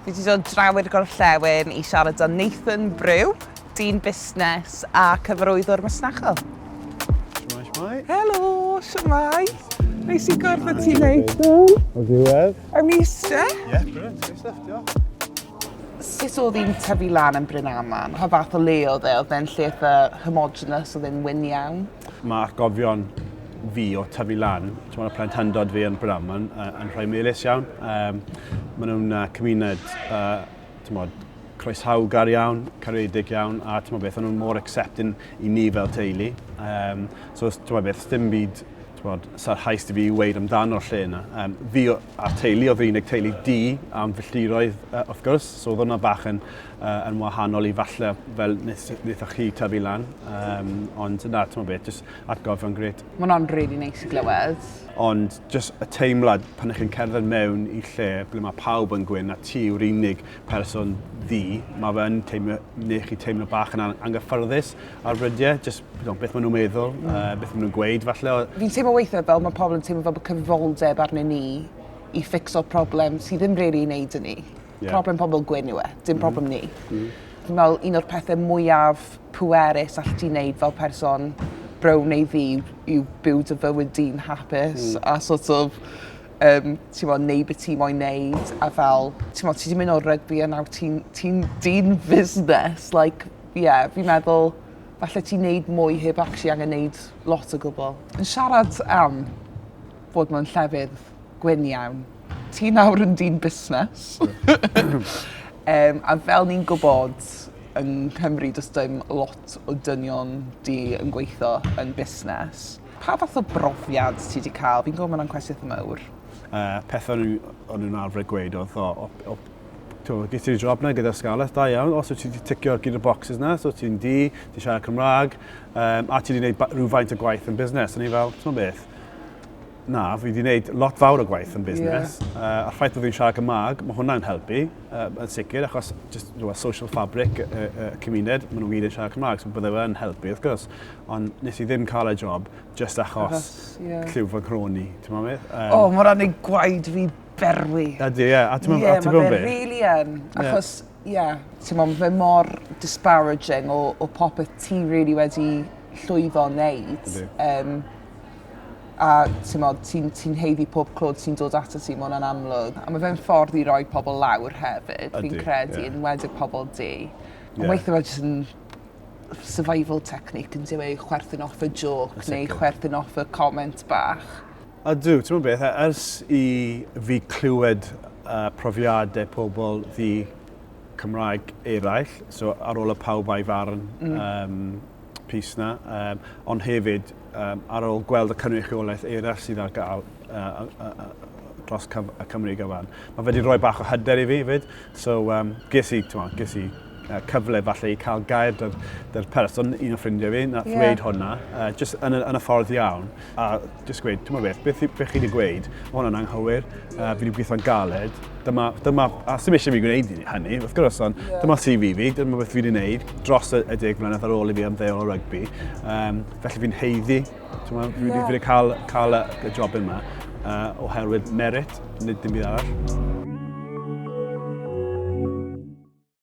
Fi wedi dod draw i'r gorllewin I siarad â Nathan Brew, dyn busnes a cyfarwyddwr masnachol. Shmai. Helo, shwmai. Neis I gwrdd y ti, Nathan. O ddiwedd. Am eistedd? Ie, brilliant. Great stuff, diolch. Sut oedd hi'n tyfu lan yn Mrynaman? Pa fath o le oedd e'n lle homogenous, oedd e'n wyn iawn? Mae gofion fi o tyfu lan, y plentyndod fi yn Mrynaman, yn rhai melys iawn. Maen nhw'n cymuned croeshawgar iawn, caredig iawn, a beth, nhw'n mor accepting I ni fel teulu. So, beth, dim byd sarhaus I fi I weid amdano'r lle yna. Fi a teulu oedd yr unig teulu di am filltiroedd, wrth gwrs, so oedd hwnna bach yn wahanol I falle fel wnaethoch chi tyfu lan. Ond na, beth, jyst atgofion gret. Mae hwnna'n rili neis I glywed. Ond jyst y teimlad pan ych chi'n cerdded mewn I lle ble mae pawb yn gwyn a ti yw'r unig person ddi, mae fe'n neu chi teimlo bach yn anghyffyrddus ar frydiau, jyst beth maen nhw'n meddwl, beth maen nhw'n gweud falle. Fi'n teimlo weithiau fel mae pobl yn teimlo fel bod cyfrifoldeb arnyn ni I ffixo problem sydd ddim rili I wneud yn ni. Problem pobl gwyn yw dim problem ni. Fi'n meddwl un o'r pethau mwyaf pwerus all ti'n neud fel person brown neu fi yw byw dy fywyd di'n hapus a sort of neud beth ti moyn neud a fel ti wedi mynd o rygbi a nawr ti'n dyn busnes fi'n meddwl falle ti'n neud mwy heb actually angen neud lot o gwbl. Yn siarad am fod mewn llefydd gwyn iawn, ti nawr yn dyn busnes a fel ni'n gwybod yng Nghymru does dim lot o dynion di yn gweithio yn busnes. Pa fath o brofiad ti wedi cael? Fi'n gwybod mae'n cwestiwn mawr. Peth o'n nhw'n arfer gweud oedd gyd ti'n job na gyda Scarlets, da iawn, os wyt ti wedi ticio gyda'r boxes na, so ti'n di, ti'n siarad Gymraeg, a ti wedi gwneud rhywfaint o gwaith yn busnes. O'n i fel, ti'n beth? Na, fi wedi gwneud lot fawr o gwaith yn busnes. A'r ffaith bod fi'n siarad Gymraeg, mae hwnna'n helpu, yn sicr, achos just social fabric y cymuned, maen nhw gyd yn siarad Gymraeg, so bydde fe'n helpu, wrth gwrs. Ond nes I ddim cael y job, just achos clyw fy croni, ti'n meddwl beth? O, mae rhan ei gwaed fi berwi. Ydy, ie. A ti'n meddwl beth? Mae fe rili yn, achos, ti'n meddwl, fe mor disparaging o popeth ti rili wedi llwyddo wneud. A ti'n heiddi pob clod sy'n dod ato ti, mae hwnna'n amlwg. A mae fe'n ffordd I roi pobl lawr hefyd, fi'n credu, yn wedig pobl di. Ond weithio fe jyst yn survival technique yn dweud chwerthin off y joke neu chwerthin off y comment bach. A dw, ti'n meddwl beth, ers I fi clywed profiadau pobl ddi Cymraeg eraill, so ar ôl y pawb a'i farn pys na, ond hefyd ar ôl gweld y cynrychiolaeth eraill sydd ar gael dros y Cymru gyfan. Mae wedi rhoi bach o hyder I fi hefyd, so ges I cyfle falle I cael gair dy'r person, un o ffrindiau fi, nath ddweud hwnna, just yn y ffordd iawn. A just gweud, ti'n meddwl beth chi wedi gweud, mae hwnna'n anghywir, fi wedi gweithio'n galed, a sy'n eisiau fi gwneud hynny, wrth gwrs, ond dyma CV fi, dyma beth fi wedi gwneud dros y 10 mlynedd ar ôl I fi ymddeol o rygbi. Felly fi'n heiddi, fi wedi cael y job yma oherwydd merit, nid dim byd arall.